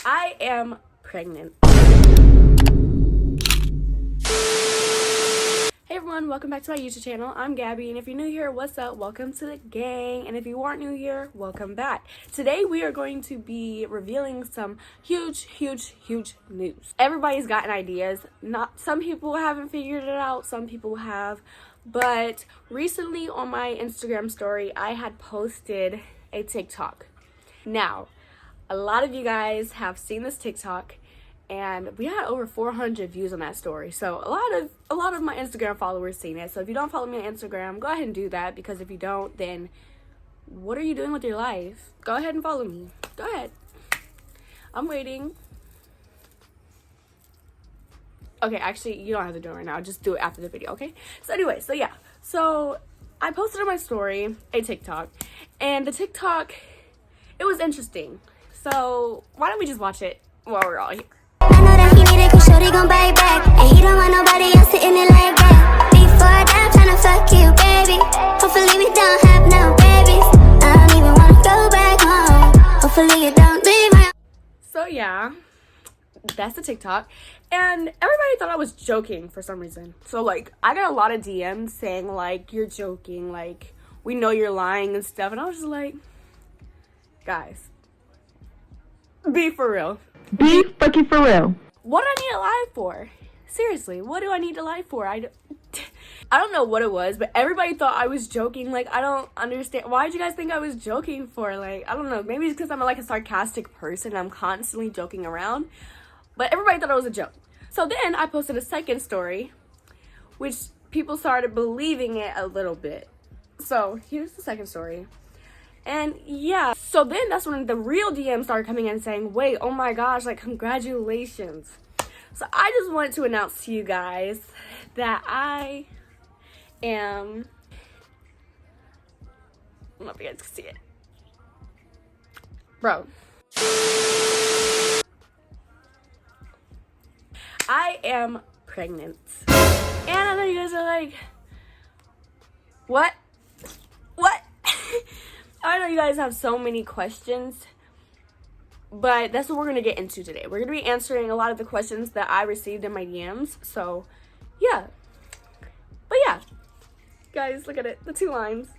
I am pregnant. Hey everyone, welcome back to my YouTube channel. I'm Gabby, and if you're new here, what's up? Welcome to the gang, and if you aren't new here, welcome back. Today we are going to be revealing some huge news. Everybody's gotten ideas. Not some people haven't figured it out, some people have, but recently on my Instagram story, I had posted a TikTok. Now, a lot of you guys have seen this TikTok, and we had over 400 views on that story. So a lot of my Instagram followers seen it. So if you don't follow me on Instagram, go ahead and do that, because if you don't, then what are you doing with your life? Go ahead and follow me. Go ahead. I'm waiting. Okay, actually, you don't have to do it right now. Just do it after the video, okay? So anyway, so I posted on my story a TikTok, and the TikTok, it was interesting. So why don't we just watch it while we're all here? I know that he need it, cause shorty gon' buy it back. And he don't want nobody else sitting it like that. Before that, I'm tryna fuck you, baby. Hopefully we don't have no babies. I don't even wanna go back home. Hopefully you don't leave my... So yeah, that's the TikTok. And everybody thought I was joking for some reason. So like, I got a lot of DMs saying like, you're joking, like, we know you're lying and stuff. And I was just like, guys, be for real. Be fucking for real. What do I need to lie for? Seriously, what do I need to lie for? I don't know what it was, but everybody thought I was joking. Like, I don't understand. Why did you guys think I was joking for? Like, I don't know. Maybe it's because I'm like a sarcastic person. I'm constantly joking around. But everybody thought it was a joke. So then I posted a second story, which people started believing it a little bit. So here's the second story. And yeah, so then that's when the real DMs started coming in saying, wait, oh my gosh, like, congratulations. So I just wanted to announce to you guys that I am, I don't know if you guys can see it. Bro. I am pregnant. And I know you guys are like, what? What? I know you guys have so many questions, but that's what we're going to get into today. We're going to be answering a lot of the questions that I received in my DMs. So, yeah. But yeah, guys, look at it. The two lines.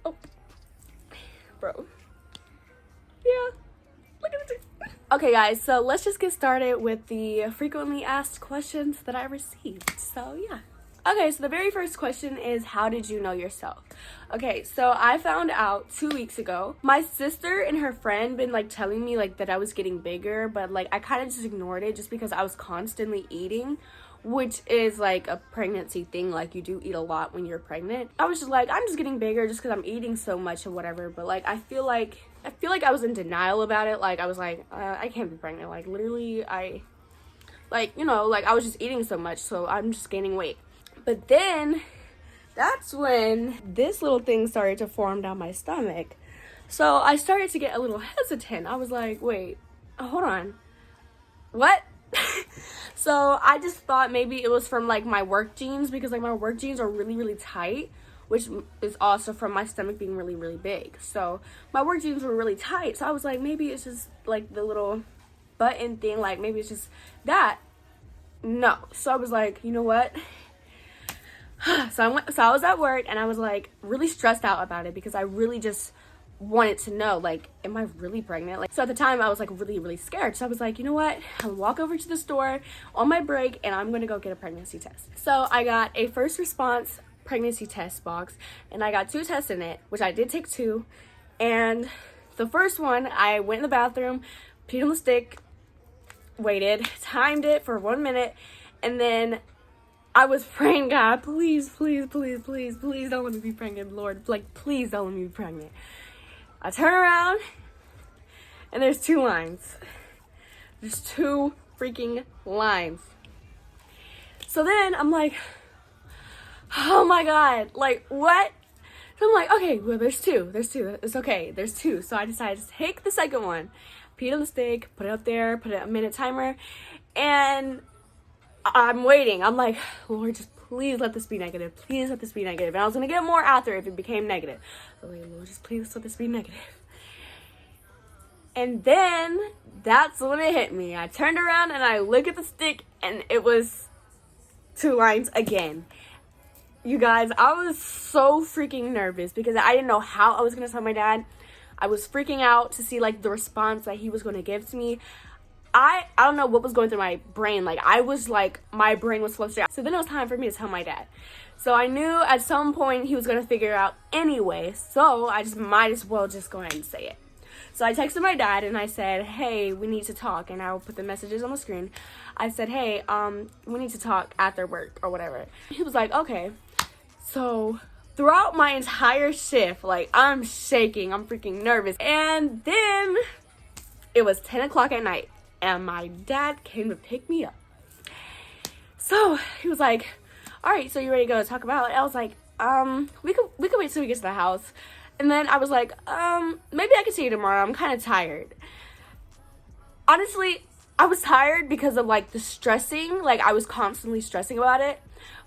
Oh, bro. Yeah, look at the two. Okay, guys, so let's just get started with the frequently asked questions that I received. So, yeah. Okay, so the very first question is, how did you know yourself? Okay, so I found out 2 weeks ago. My sister and her friend been like telling me like that I was getting bigger, but like I kind of just ignored it just because I was constantly eating, which is like a pregnancy thing. Like, you do eat a lot when you're pregnant. I was just like, I'm just getting bigger just because I'm eating so much or whatever. But like, I feel like I was in denial about it. Like, I was like, I can't be pregnant. Like, literally, I was just eating so much, so I'm just gaining weight. But then that's when this little thing started to form down my stomach. So I started to get a little hesitant. I was like, wait, hold on. What? So I just thought maybe it was from like my work jeans, because like my work jeans are really tight, which is also from my stomach being really big. So my work jeans were really tight. So I was like, maybe it's just like the little button thing. Like, maybe it's just that. No. So I was like, you know what? So I was at work, and I was like really stressed out about it because I really just wanted to know, like, am I really pregnant? Like, so at the time I was like really scared. So I was like, you know what? I'll walk over to the store on my break, and I'm gonna go get a pregnancy test. So I got a first response pregnancy test box, and I got 2 tests in it, which I did take 2. And the first one, I went in the bathroom, peed on the stick, waited, timed it for 1 minute, and then I was praying, God, please don't let me be pregnant, Lord. Like, please don't let me be pregnant. I turn around, and there's 2 lines. There's 2 freaking lines. So then I'm like, oh my God, like, what? So I'm like, okay, well, there's 2. It's okay, there's 2. So I decided to take the second one, peed on the stick, put it up there, put a minute timer, and I'm waiting. I'm like, Lord, just please let this be negative. Please let this be negative. And I was going to get more after if it became negative. So like, Lord, just please let this be negative. And then that's when it hit me. I turned around and I looked at the stick and it was 2 lines again. You guys, I was so freaking nervous because I didn't know how I was going to tell my dad. I was freaking out to see like the response that he was going to give to me. I don't know what was going through my brain. Like, I was like, my brain was flustered. So then it was time for me to tell my dad. So I knew at some point he was going to figure it out anyway. So I just might as well just go ahead and say it. So I texted my dad and I said, hey, we need to talk. And I will put the messages on the screen. I said, hey, we need to talk after work or whatever. He was like, okay. So throughout my entire shift, like, I'm shaking. I'm freaking nervous. And then it was 10 o'clock at night. And my dad came to pick me up. So he was like, all right, so you ready to go talk about it? I was like, we could wait till we get to the house. And then I was like, maybe I can see you tomorrow. I'm kind of tired. Honestly, I was tired because of like the stressing. Like, I was constantly stressing about it.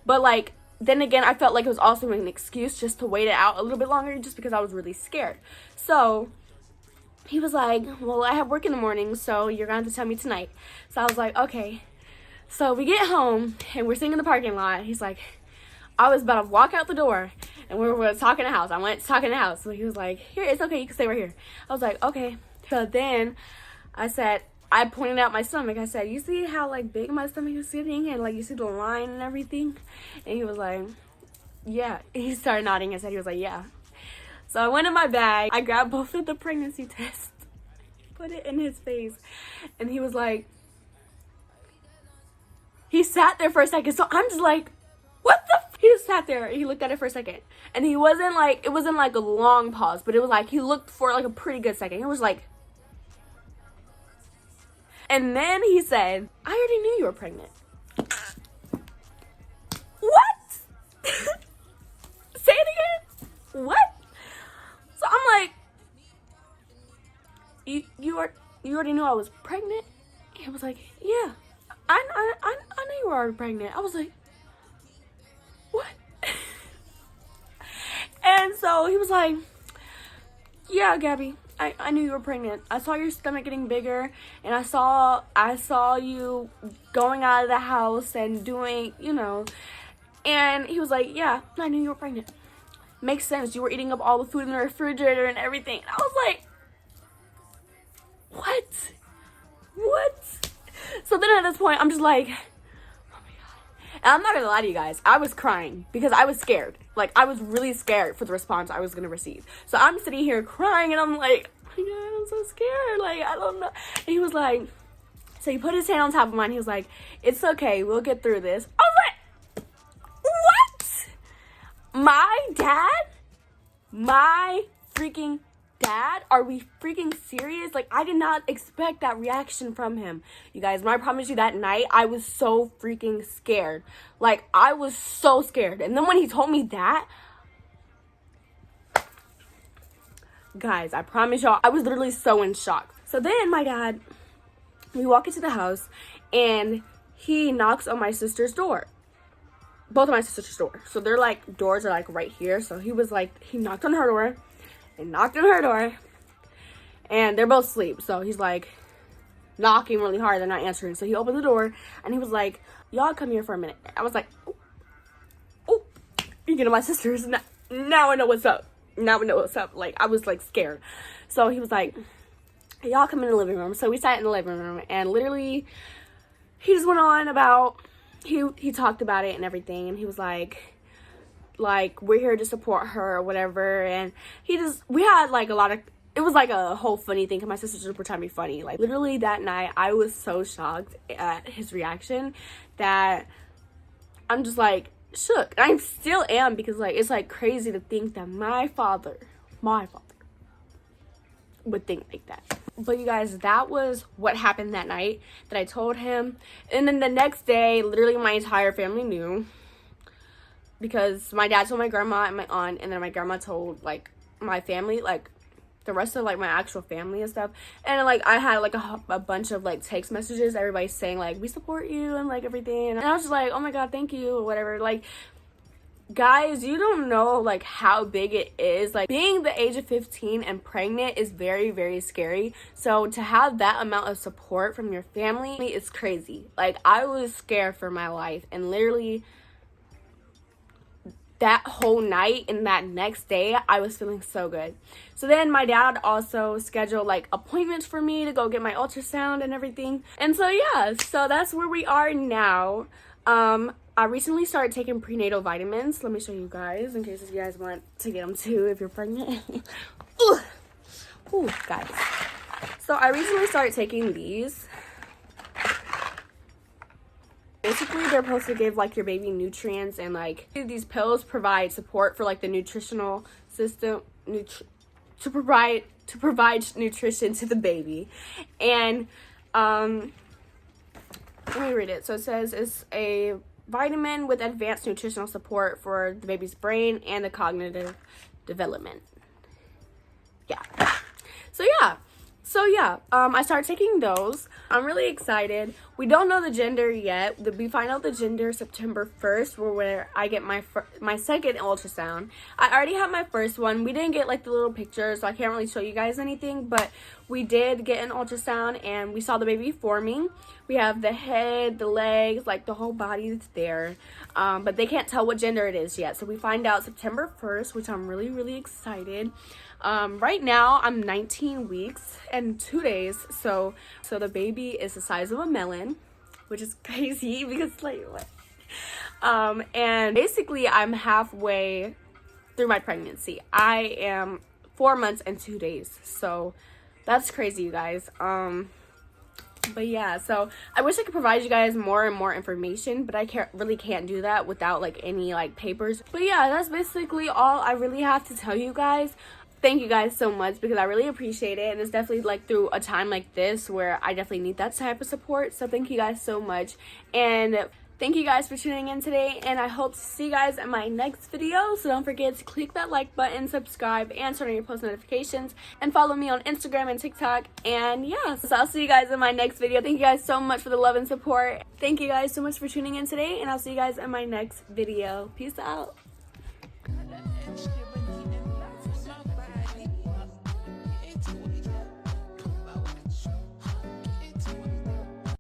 But like, then again, I felt like it was also an excuse just to wait it out a little bit longer just because I was really scared. So he was like, well, I have work in the morning, so you're going to have to tell me tonight. So I was like, okay. So we get home, and we're sitting in the parking lot. He's like, I was about to walk out the door, and we were talking in the house. I went to talk in the house. So he was like, here, it's okay. You can stay right here. I was like, okay. So then I pointed out my stomach. I said, you see how, like, big my stomach is sitting? And, like, you see the line and everything? And he was like, yeah. He started nodding his head. He was like, yeah. So I went in my bag, I grabbed both of the pregnancy tests, put it in his face, and he was like, he sat there for a second, so I'm just like, what the f-? He just sat there, he looked at it for a second, and it wasn't like a long pause, but it was like, he looked for like a pretty good second. He was like, and then he said, I already knew you were pregnant. What? Say it again? What? So I'm like, you already knew I was pregnant? He was like, yeah, I knew you were already pregnant. I was like, what? And so he was like, yeah, Gabby, I knew you were pregnant. I saw your stomach getting bigger, and I saw you going out of the house and doing, you know. And he was like, yeah, I knew you were pregnant. Makes sense. You were eating up all the food in the refrigerator and everything. And I was like, what? So then at this point, I'm just like, oh my God. And I'm not gonna lie to you guys, I was crying because I was scared. Like, I was really scared for the response I was gonna receive. So I'm sitting here crying and I'm like, oh my God, I'm so scared. Like, I don't know. And he was like, so he put his hand on top of mine. He was like, it's okay, we'll get through this. I was like, what? My freaking dad? Are we freaking serious? Like, I did not expect that reaction from him. You guys, when I promise you that night, I was so freaking scared. Like, I was so scared. And then when he told me that, guys, I promise y'all, I was literally so in shock. So then my dad, we walk into the house and he knocks on my sister's door. Both of my sister's doors. So they're like, doors are like right here. So he was like, he knocked on her door and knocked on her door. And they're both asleep. So he's like knocking really hard. They're not answering. So he opened the door and he was like, y'all come here for a minute. I was like, oh, you know, my sister's now I know what's up. Now we know what's up. Like, I was like scared. So he was like, y'all come in the living room. So we sat in the living room and literally he just went on about, he talked about it and everything, and he was like we're here to support her or whatever. And we had like a lot of, it was like a whole funny thing because my sister just pretended to be funny. Like, literally that night I was so shocked at his reaction that I'm just like shook. And I still am, because like, it's like crazy to think that my father would think like that. But you guys, that was what happened that night that I told him. And then the next day, literally my entire family knew, because my dad told my grandma and my aunt, and then my grandma told like my family, like the rest of like my actual family and stuff. And like I had like a bunch of like text messages, everybody saying like, we support you and like everything. And I was just like, oh my God, thank you or whatever. Like, guys, you don't know like how big it is. Like being the age of 15 and pregnant is very, very scary. So to have that amount of support from your family is crazy. Like I was scared for my life, and literally that whole night and that next day I was feeling so good. So then my dad also scheduled like appointments for me to go get my ultrasound and everything. And so yeah, so that's where we are now. I recently started taking prenatal vitamins. Let me show you guys in case you guys want to get them too if you're pregnant. Ooh, guys. So I recently started taking these. Basically, they're supposed to give like your baby nutrients, and like these pills provide support for like the nutritional system to provide nutrition to the baby. And let me read it. So it says it's a vitamin with advanced nutritional support for the baby's brain and the cognitive development. So yeah, I started taking those. I'm really excited. We don't know the gender yet. We find out the gender September 1st, where I get my second ultrasound. I already had my first one. We didn't get like the little picture, so I can't really show you guys anything, but we did get an ultrasound and we saw the baby forming. We have the head, the legs, like the whole body is there, but they can't tell what gender it is yet. So we find out September 1st, which I'm really, really excited. Right now I'm 19 weeks and 2 days, so the baby is the size of a melon, which is crazy because like what? And basically I'm halfway through my pregnancy. I am 4 months and 2 days, so that's crazy, you guys. But yeah, so I wish I could provide you guys more and more information, but I really can't do that without like any like papers. But yeah, that's basically all I really have to tell you guys. Thank you guys so much because I really appreciate it, and it's definitely like through a time like this where I definitely need that type of support. So thank you guys so much, and thank you guys for tuning in today, and I hope to see you guys in my next video. So don't forget to click that like button, subscribe, and turn on your post notifications, and follow me on Instagram and TikTok. And yeah, so I'll see you guys in my next video. Thank you guys so much for the love and support. Thank you guys so much for tuning in today, and I'll see you guys in my next video. Peace out.